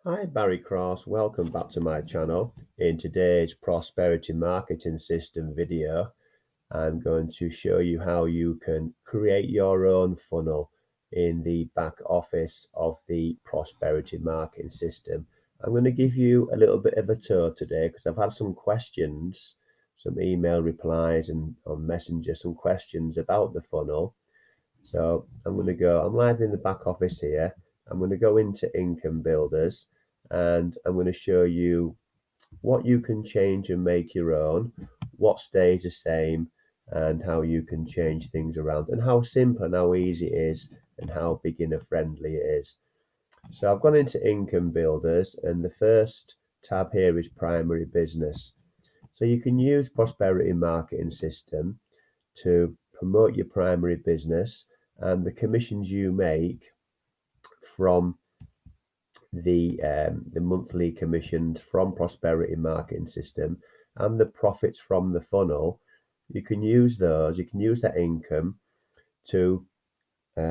Hi, Barry Cross. Welcome back to my channel. In today's prosperity marketing system video, I'm going to show you how you can create your own funnel in the back office of the prosperity marketing system. I'm going to give you a little bit of a tour today because I've had some questions, some email replies and on Messenger, some questions about the funnel. So I'm live in the back office here. I'm going to go into income builders and I'm going to show you what you can change and make your own, what stays the same, and how you can change things around, and how simple and how easy it is, and how beginner friendly it is. So I've gone into income builders, and the first tab here is primary business. So you can use prosperity marketing system to promote your primary business, and the commissions you make from the monthly commissions from prosperity marketing system and the profits from the funnel, you can use those. You can use that income to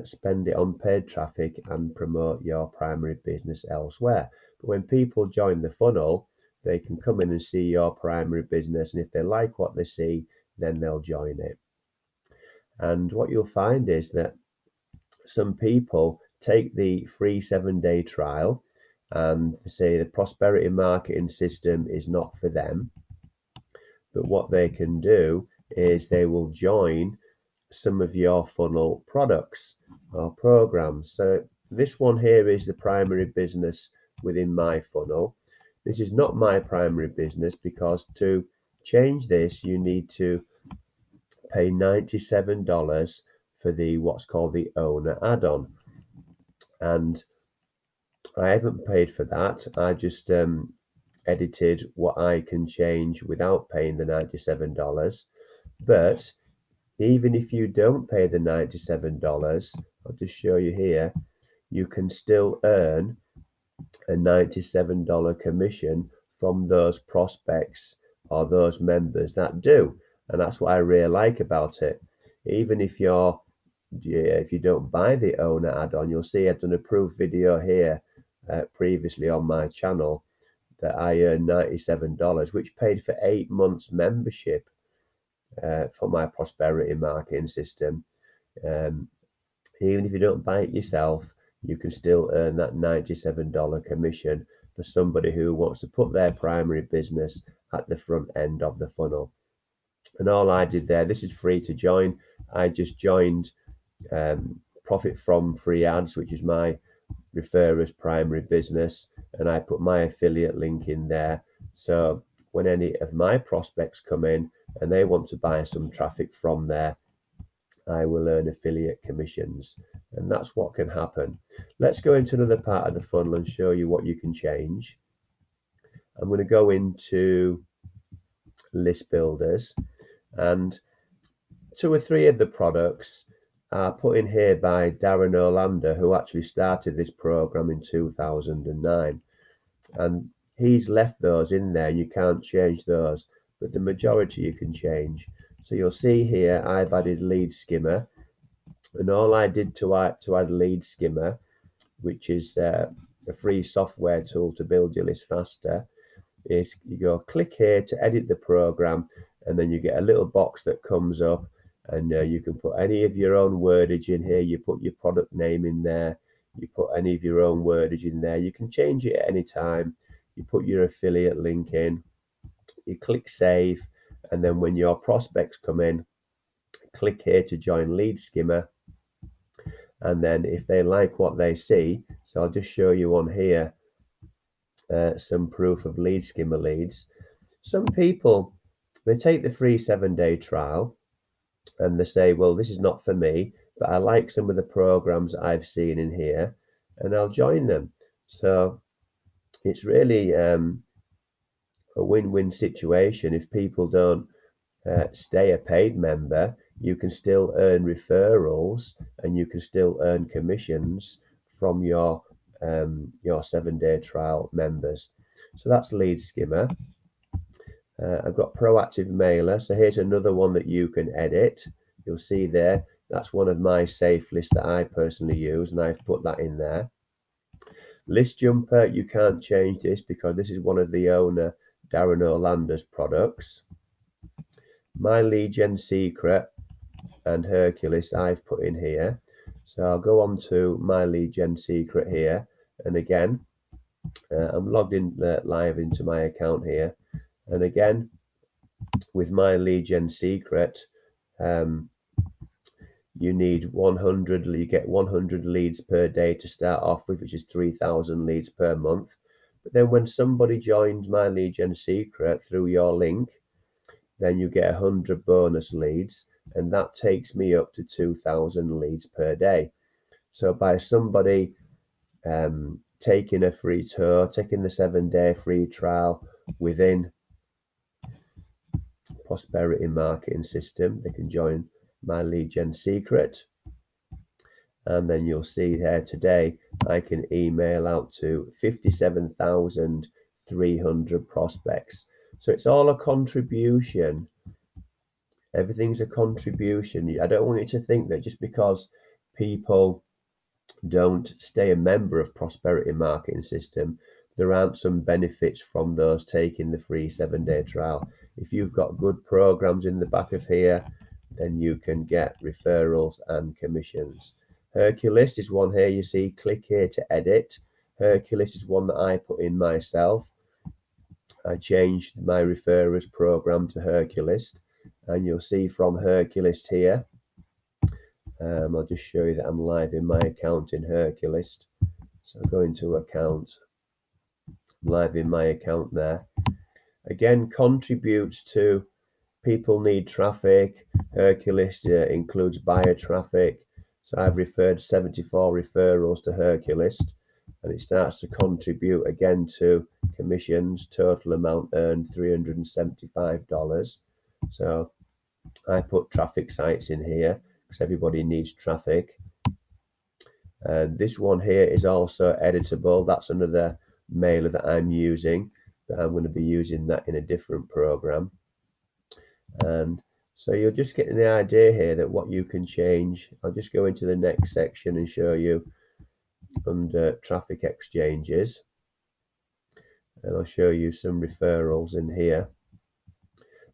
spend it on paid traffic and promote your primary business elsewhere. But when people join the funnel, they can come in and see your primary business, and if they like what they see, then they'll join it. And what you'll find is that some people take the free 7-day trial and say the prosperity marketing system is not for them. But what they can do is they will join some of your funnel products or programs. So this one here is the primary business within my funnel. This is not my primary business because to change this, you need to pay $97 for the what's called the owner add-on. And I haven't paid for that. I just edited what I can change without paying the $97. But even if you don't pay the $97, I'll just show you here, you can still earn a $97 commission from those prospects or those members that do. And that's what I really like about it. Even if if you don't buy the owner add-on, you'll see I've done a proof video here previously on my channel that I earned $97, which paid for 8 months membership for my prosperity marketing system. Um, Even if you don't buy it yourself, you can still earn that $97 commission for somebody who wants to put their primary business at the front end of the funnel. And all I did there, this is free to join. I just joined Profit from Free Ads, which is my referrers primary business, and I put my affiliate link in there. So when any of my prospects come in and they want to buy some traffic from there, I will earn affiliate commissions, and that's what can happen. Let's go into another part of the funnel and show you what you can change. I'm going to go into list builders, and two or three of the products are put in here by Darren Olander, who actually started this program in 2009. And he's left those in there. You can't change those, but the majority you can change. So you'll see here I've added lead skimmer, and all I did to add lead skimmer, which is a free software tool to build your list faster, is you go click here to edit the program, and then you get a little box that comes up, and you can put any of your own wordage in here. You put your product name in there, you put any of your own wordage in there. You can change it at any time. You put your affiliate link in, you click save, and then when your prospects come in, click here to join lead skimmer. And then if they like what they see, so I'll just show you on here some proof of lead skimmer leads. Some people, they take the free 7-day trial and they say, well, this is not for me, but I like some of the programs I've seen in here, and I'll join them. So it's really a win-win situation. If people don't stay a paid member, you can still earn referrals and you can still earn commissions from your 7-day trial members. So that's lead skimmer. I've got proactive mailer. So here's another one that you can edit. You'll see there, that's one of my safe lists that I personally use, and I've put that in there. List jumper, you can't change this because this is one of the owner Darren Orlando's products. My lead gen secret and Hercules I've put in here. So I'll go on to my lead gen secret here, and again I'm logged in live into my account here, and again with my lead gen secret, you need 100, you get 100 leads per day to start off with, which is 3,000 leads per month. But then when somebody joins my lead gen secret through your link, then you get 100 bonus leads, and that takes me up to 2,000 leads per day. So by somebody taking a free tour, taking the 7-day free trial within Prosperity Marketing System, they can join my lead gen secret, and then you'll see here today I can email out to 57,300 prospects. So it's all a contribution. Everything's a contribution. I don't want you to think that just because people don't stay a member of Prosperity Marketing System, there aren't some benefits from those taking the free 7-day trial. If you've got good programs in the back of here, then you can get referrals and commissions. Hercules is one here, you see, click here to edit. Hercules is one that I put in myself. I changed my referrers program to Hercules, and you'll see from Hercules here, I'll just show you that I'm live in my account in Hercules. So go into account, live in my account there. Again, contributes to people need traffic. Hercules includes buyer traffic. So I've referred 74 referrals to Hercules, and it starts to contribute again to commissions. Total amount earned $375. So I put traffic sites in here because everybody needs traffic. This one here is also editable. That's another mailer that I'm using, but I'm going to be using that in a different program. And so you're just getting the idea here that what you can change. I'll just go into the next section and show you under traffic exchanges, and I'll show you some referrals in here.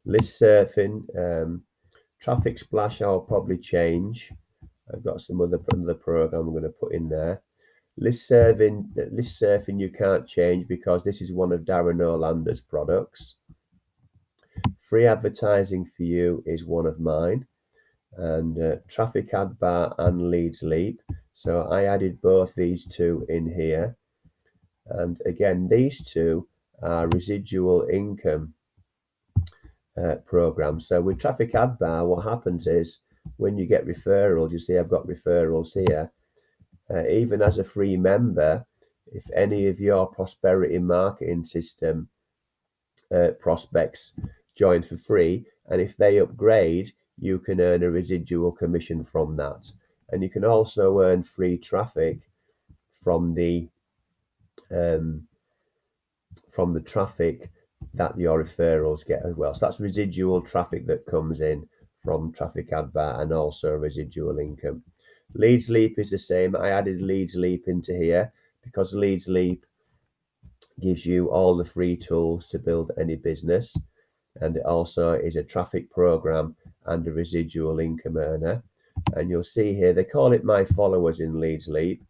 List surfing, traffic splash I'll probably change. I've got some other program I'm going to put in there. List surfing you can't change because this is one of Darren Orlando's products. Free advertising for you is one of mine, and traffic ad bar and leads leap. So I added both these two in here, and again these two are residual income programs. So with traffic ad bar, what happens is when you get referrals, you see I've got referrals here. Even as a free member, if any of your Prosperity Marketing System prospects join for free, and if they upgrade, you can earn a residual commission from that. And you can also earn free traffic from the traffic that your referrals get as well. So that's residual traffic that comes in from traffic ad bar and also residual income. Leads leap is the same. I added leads leap into here because leads leap gives you all the free tools to build any business, and it also is a traffic program and a residual income earner. And you'll see here they call it my followers in leads leap,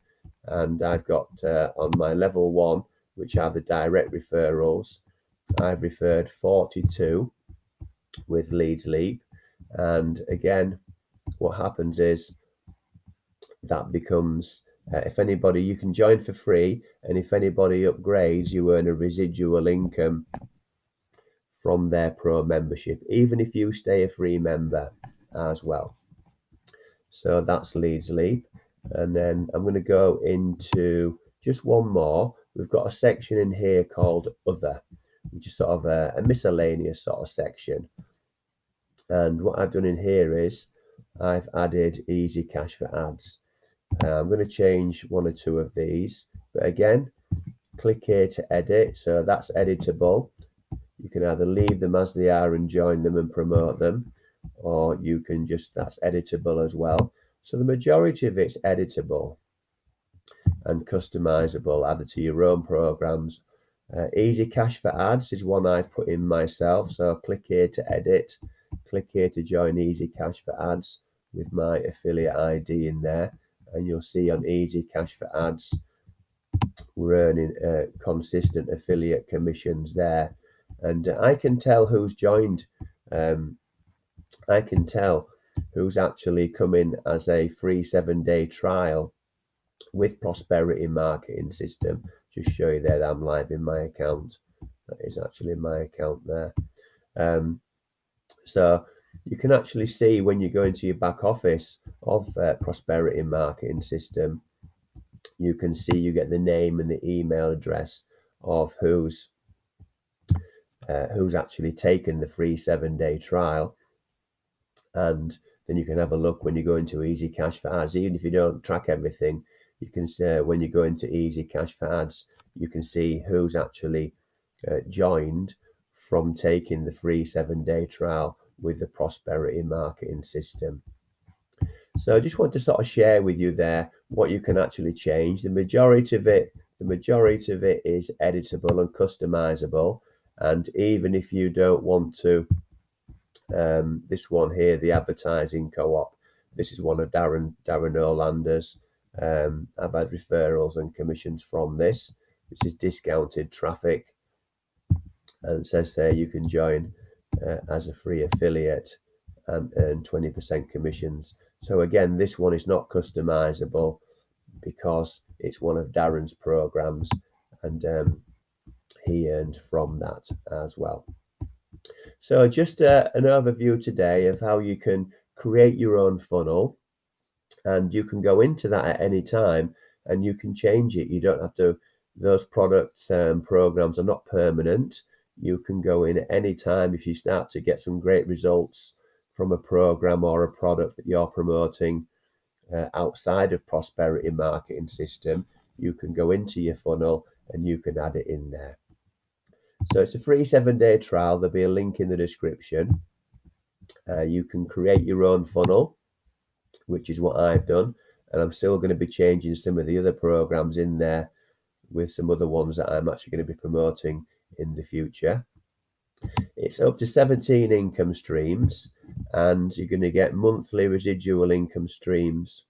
and I've got on my level 1, which are the direct referrals, I've referred 42 with leads leap. And again, what happens is that becomes if anybody, you can join for free, and if anybody upgrades, you earn a residual income from their pro membership, even if you stay a free member as well. So that's leads leap. And then I'm going to go into just one more. We've got a section in here called other, which is sort of a miscellaneous sort of section. And what I've done in here is I've added easy cash for ads. I'm going to change one or two of these, but again, click here to edit. So that's editable. You can either leave them as they are and join them and promote them, or you can just, that's editable as well. So the majority of it's editable. and customizable, added to your own programs. Easy cash for ads is one I've put in myself. So click here to edit, click here to join Easy Cash for Ads with my affiliate ID in there, and you'll see on Easy Cash for Ads we're earning consistent affiliate commissions there. And I can tell who's joined. I can tell who's actually come in as a free 7-day trial with Prosperity Marketing System. Just show you there that I'm live in my account. That is actually my account there. So you can actually see when you go into your back office of Prosperity Marketing System, you can see you get the name and the email address of who's actually taken the free 7-day trial. And then you can have a look when you go into Easy Cash for Ads. Even if you don't track everything, you can when you go into Easy Cash for Ads, you can see who's actually joined from taking the free 7-day trial with the Prosperity Marketing System. So I just want to sort of share with you there what you can actually change. The majority of it is editable and customizable. And even if you don't want to, this one here, the advertising co-op, this is one of Darren Olander's. I've had referrals and commissions from this. This is discounted traffic, and it says there you can join as a free affiliate and earn 20% commissions. So again, this one is not customizable because it's one of Darren's programs, and he earned from that as well. So just an overview today of how you can create your own funnel, and you can go into that at any time and you can change it. You don't have to, those products and programs are not permanent. You can go in at any time. If you start to get some great results from a program or a product that you're promoting outside of Prosperity Marketing System, you can go into your funnel and you can add it in there. So it's a free 7-day trial. There'll be a link in the description. You can create your own funnel, which is what I've done. And I'm still going to be changing some of the other programs in there with some other ones that I'm actually going to be promoting in the future. It's up to 17 income streams, and you're going to get monthly residual income streams,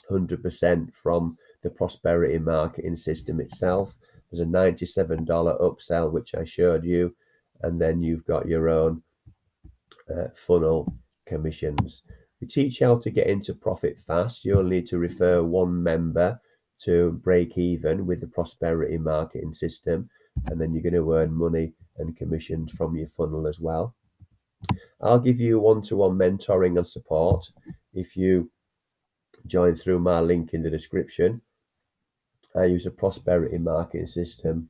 100% from the Prosperity Marketing System itself. There's a $97 upsell, which I showed you, and then you've got your own funnel commissions. We teach how to get into profit fast. You'll need to refer one member to break even with the Prosperity Marketing System, and then you're going to earn money and commissions from your funnel as well. I'll give you one-to-one mentoring and support if you join through my link in the description. I use a Prosperity Marketing System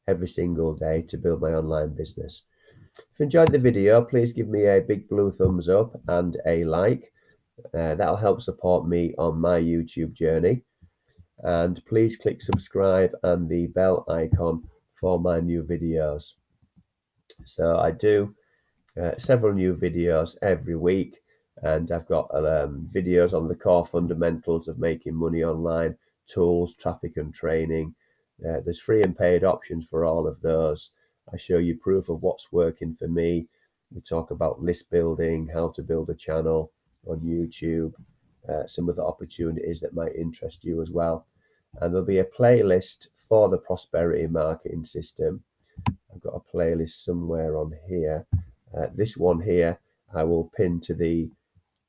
every single day to build my online business. If you enjoyed the video, please give me a big blue thumbs up and a like. That'll help support me on my YouTube journey. And please click subscribe and the bell icon for my new videos. So I do several new videos every week, and I've got videos on the core fundamentals of making money online, tools, traffic and training. There's free and paid options for all of those. I show you proof of what's working for me. We talk about list building, how to build a channel on YouTube, some of the opportunities that might interest you as well. And there'll be a playlist for the Prosperity Marketing System. I've got a playlist somewhere on here. This one here, I will pin to the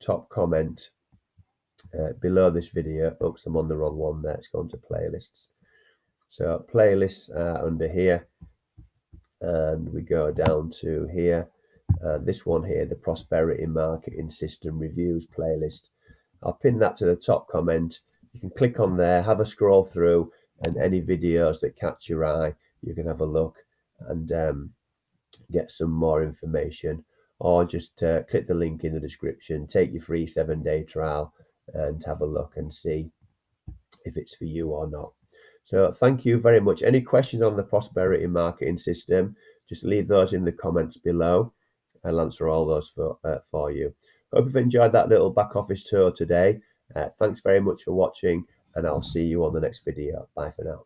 top comment below this video. Oops, I'm on the wrong one there. It's gone to playlists. So playlists are under here, and we go down to here. This one here, the Prosperity Marketing System Reviews playlist. I'll pin that to the top comment. You can click on there, have a scroll through, and any videos that catch your eye, you can have a look and get some more information, or just click the link in the description, take your free 7-day trial and have a look and see if it's for you or not. So thank you very much. Any questions on the Prosperity Marketing System, just leave those in the comments below. I'll answer all those for you. Hope you've enjoyed that little back office tour today. Thanks very much for watching, and I'll see you on the next video. Bye for now.